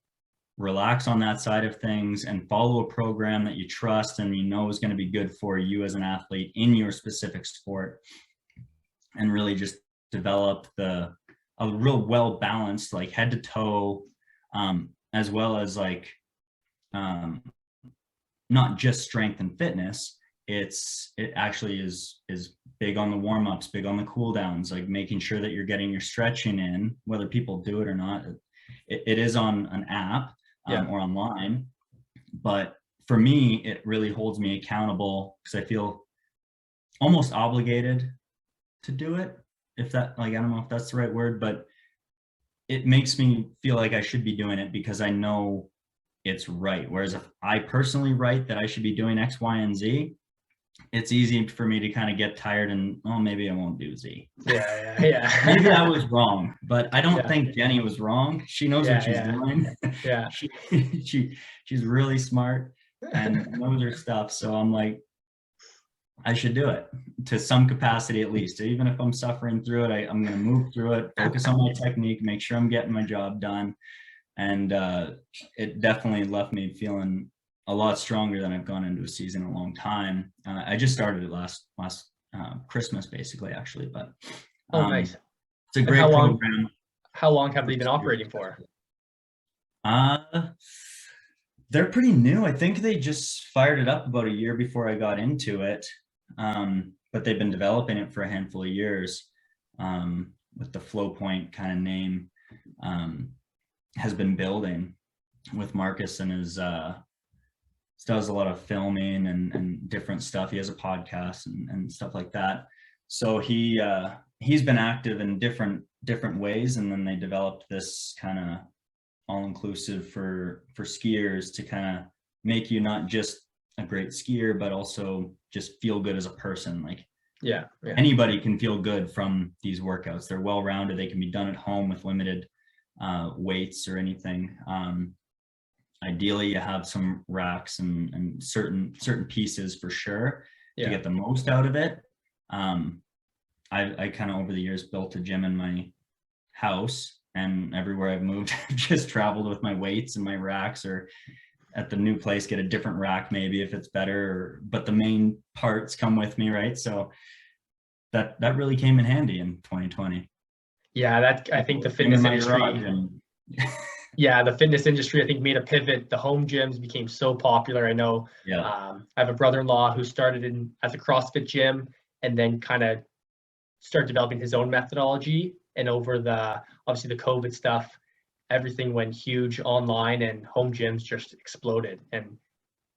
relax on that side of things and follow a program that you trust and you know is going to be good for you as an athlete in your specific sport, and really just develop a real well-balanced, like head to toe, as well as like not just strength and fitness. It actually is big on the warm-ups, big on the cool downs, like making sure that you're getting your stretching in, whether people do it or not. It is on an app or online, but for me, it really holds me accountable because I feel almost obligated to do it. If that, like, I don't know if that's the right word, but it makes me feel like I should be doing it because I know it's right. Whereas if I personally write that I should be doing X, Y, and Z, it's easy for me to kind of get tired and, oh, maybe I won't do Z. Maybe I was wrong, but I don't think Jenny was wrong. She knows what she's doing. She's really smart and knows her stuff. So I'm like, I should do it to some capacity at least. Even if I'm suffering through it, I'm going to move through it, focus on my technique, make sure I'm getting my job done. And it definitely left me feeling a lot stronger than I've gone into a season in a long time. I just started it last Christmas, basically, actually. But Oh, nice. it's a And great program. How long have they been operating for? They're pretty new. I think they just fired it up about a year before I got into it. But they've been developing it for a handful of years, with the Flow Point kind of name, has been building with Marcus, and his does a lot of filming and different stuff. He has a podcast and stuff like that. So he's been active in different ways, and then they developed this kind of all-inclusive for skiers to kind of make you not just a great skier, but also just feel good as a person. Like anybody can feel good from these workouts. They're well-rounded. They can be done at home with limited weights or anything. Ideally, you have some racks and certain pieces for sure to get the most out of it. I kind of over the years built a gym in my house, and everywhere I've moved, I've just traveled with my weights and my racks, or at the new place, get a different rack maybe if it's better, but the main parts come with me, right? So that really came in handy in 2020. Yeah, I think the fitness industry. Yeah, the fitness industry, I think, made a pivot. The home gyms became so popular. I know. I have a brother-in-law who started as a CrossFit gym, and then kind of started developing his own methodology. And over obviously the COVID stuff, everything went huge online, and home gyms just exploded. And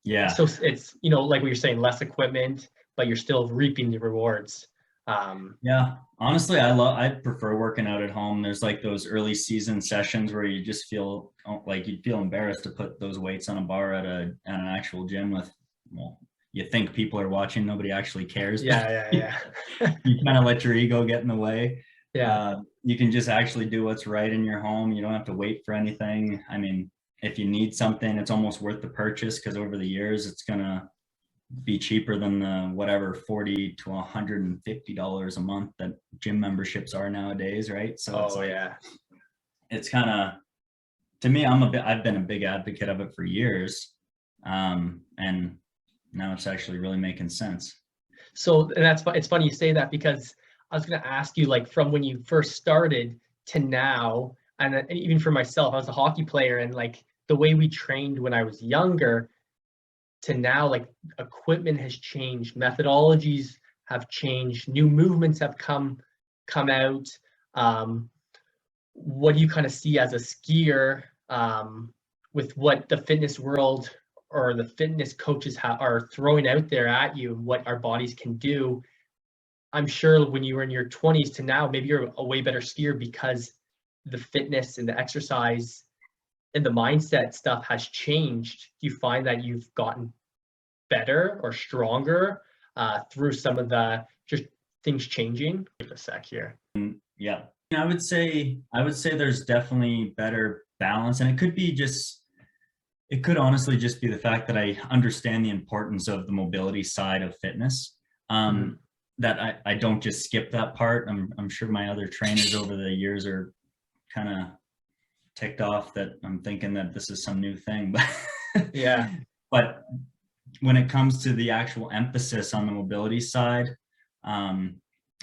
so it's, like what you're saying, less equipment, but you're still reaping the rewards. Honestly, I prefer working out at home. There's like those early season sessions where you just feel like you'd feel embarrassed to put those weights on a bar at an actual gym with, well, you think people are watching, nobody actually cares. You kind of let your ego get in the way. You can just actually do what's right in your home. You don't have to wait for anything. I mean, if you need something, it's almost worth the purchase, because over the years it's gonna be cheaper than the whatever $40 to $150 a month that gym memberships are nowadays, right? So it's kind of, to me, I've been a big advocate of it for years, and now it's actually really making sense. So, and it's funny you say that, because I was going to ask you, like, from when you first started to now, and even for myself, I was a hockey player, and like the way we trained when I was younger to now, like, equipment has changed, methodologies have changed, new movements have come out. What do you kind of see as a skier with what the fitness world or the fitness coaches are throwing out there at you, and what our bodies can do? I'm sure when you were in your 20s to now, maybe you're a way better skier because the fitness and the exercise and the mindset stuff has changed. Do you find that you've gotten better or stronger through some of the just things changing? Wait a sec here. Yeah, I would say there's definitely better balance, and it could honestly just be the fact that I understand the importance of the mobility side of fitness. That I don't just skip that part. I'm sure my other trainers over the years are kind of ticked off that I'm thinking that this is some new thing, but but when it comes to the actual emphasis on the mobility side, I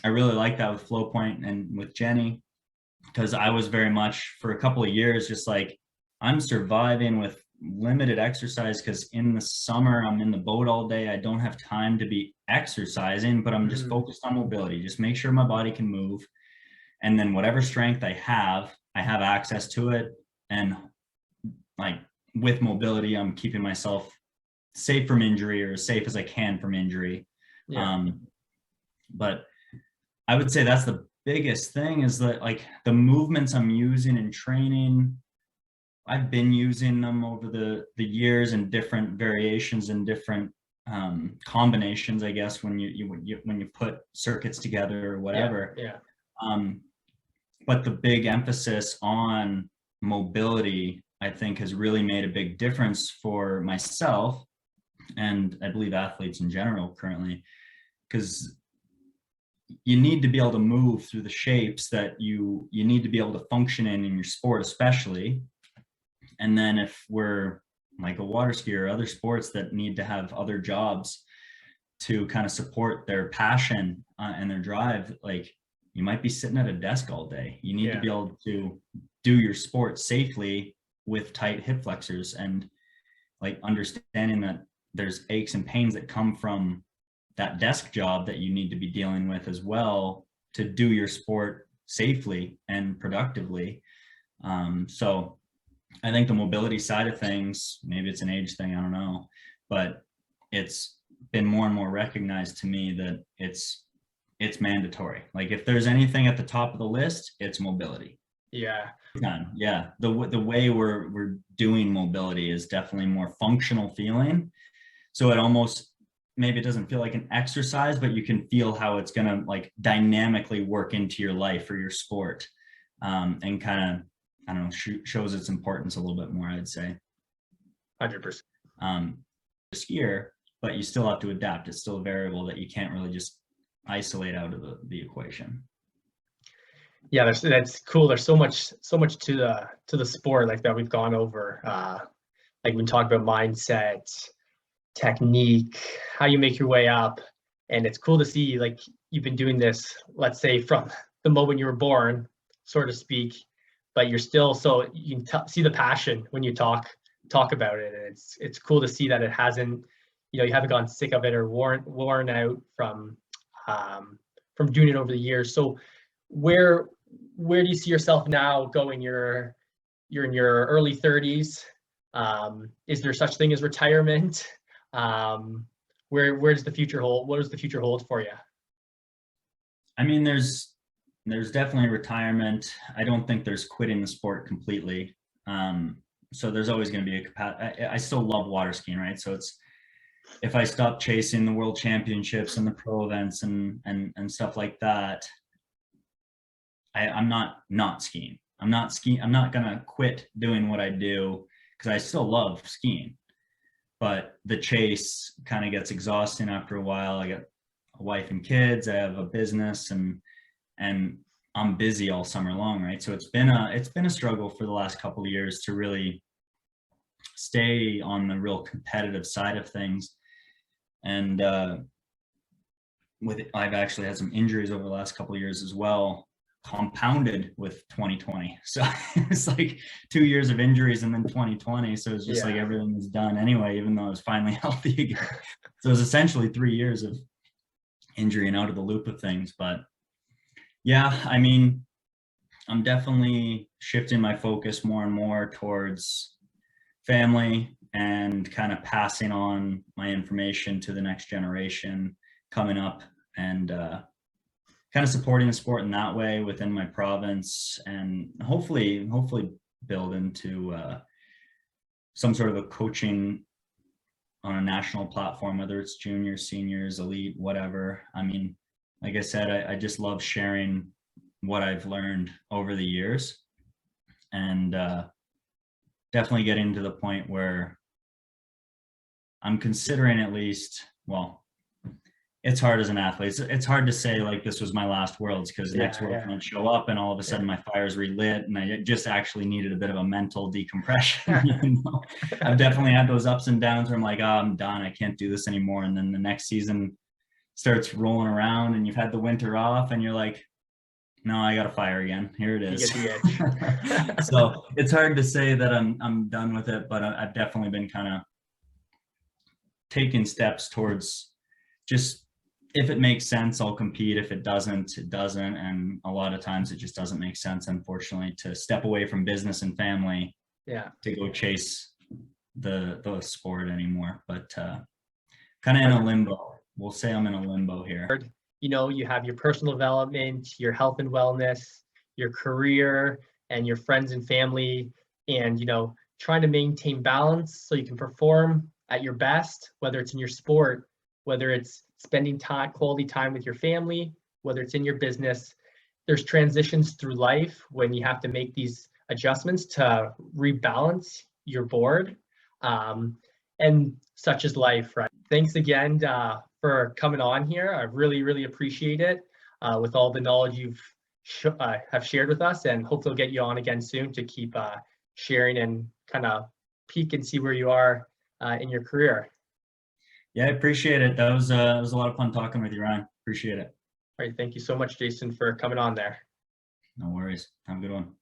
really like that with Flow Point and with Jenny, because I was very much for a couple of years just like, I'm surviving with limited exercise, because in the summer I'm in the boat all day. I don't have time to be exercising, but I'm just focused on mobility, just make sure my body can move, and then whatever strength I have access to it. And like with mobility, I'm keeping myself safe from injury, or as safe as I can from injury. But I would say that's the biggest thing, is that like the movements I'm using in training, I've been using them over the years in different variations and different combinations, I guess, when you put circuits together or whatever. But the big emphasis on mobility, I think, has really made a big difference for myself, and I believe athletes in general currently, because you need to be able to move through the shapes that you need to be able to function in your sport, especially. And then if we're like a water skier or other sports that need to have other jobs to kind of support their passion and their drive, like you might be sitting at a desk all day. You need to be able to do your sport safely with tight hip flexors, and like understanding that there's aches and pains that come from that desk job that you need to be dealing with as well to do your sport safely and productively. So I think the mobility side of things, maybe it's an age thing, I don't know, but it's been more and more recognized to me that it's mandatory. Like if there's anything at the top of the list, it's mobility. Yeah. Yeah. The way we're doing mobility is definitely more functional feeling. So it almost, maybe it doesn't feel like an exercise, but you can feel how it's going to like dynamically work into your life or your sport, and kind of, I don't know, shows its importance a little bit more, I'd say. 100%. Skier, but you still have to adapt. It's still a variable that you can't really just isolate out of the equation. Yeah, that's cool. There's so much to the sport like that we've gone over. Like we talked about mindset, technique, how you make your way up, and it's cool to see like you've been doing this, let's say from the moment you were born, so to speak, but you're still, so you can see the passion when you talk about it, and it's cool to see that it hasn't, you haven't gotten sick of it or worn out from doing it over the years. So where do you see yourself now going? You're in your early 30s. Is there such thing as retirement? Where does the future hold? What does the future hold for you? I mean, there's definitely retirement. I don't think there's quitting the sport completely. So there's always going to be a capacity. I still love water skiing, right? So it's, if I stop chasing the world championships and the pro events and stuff like that, I'm not skiing. I'm not gonna quit doing what I do because I still love skiing. But the chase kind of gets exhausting after a while. I got a wife and kids. I have a business, and I'm busy all summer long, right? So it's been a struggle for the last couple of years to really stay on the real competitive side of things. And I've actually had some injuries over the last couple of years as well, compounded with 2020. So it's like 2 years of injuries and then 2020. So it's just like everything was done anyway, even though I was finally healthy again. So it was essentially 3 years of injury and out of the loop of things. But yeah, I mean, I'm definitely shifting my focus more and more towards family and kind of passing on my information to the next generation coming up, and kind of supporting the sport in that way within my province, and hopefully build into some sort of a coaching on a national platform, whether it's juniors, seniors, elite, whatever. I mean, like I said, I just love sharing what I've learned over the years, and definitely getting to the point where I'm considering, at least, well, it's hard as an athlete. It's hard to say like this was my last Worlds, because next Worlds might show up and all of a sudden my fire's relit and I just actually needed a bit of a mental decompression. I've definitely had those ups and downs where I'm like, oh, I'm done. I can't do this anymore. And then the next season starts rolling around and you've had the winter off and you're like, no, I got a fire again. Here it is. You get the itch. So it's hard to say that I'm done with it, but I've definitely been kind of taking steps towards just, if it makes sense, I'll compete. If it doesn't, it doesn't. And a lot of times it just doesn't make sense, unfortunately, to step away from business and family to go chase the sport anymore. But kind of in a limbo. We'll say I'm in a limbo here. You have your personal development, your health and wellness, your career, and your friends and family, and trying to maintain balance so you can perform at your best, whether it's in your sport, whether it's spending quality time with your family, whether it's in your business. There's transitions through life when you have to make these adjustments to rebalance your board, and such is life, right? Thanks again for coming on here. I really, really appreciate it with all the knowledge you've have shared with us, and hopefully we'll get you on again soon to keep sharing and kind of peek and see where you are in your career. Yeah, I appreciate it. That was it was a lot of fun talking with you, Ryan. Appreciate it. All right, thank you so much, Jason, for coming on there. No worries. Have a good one.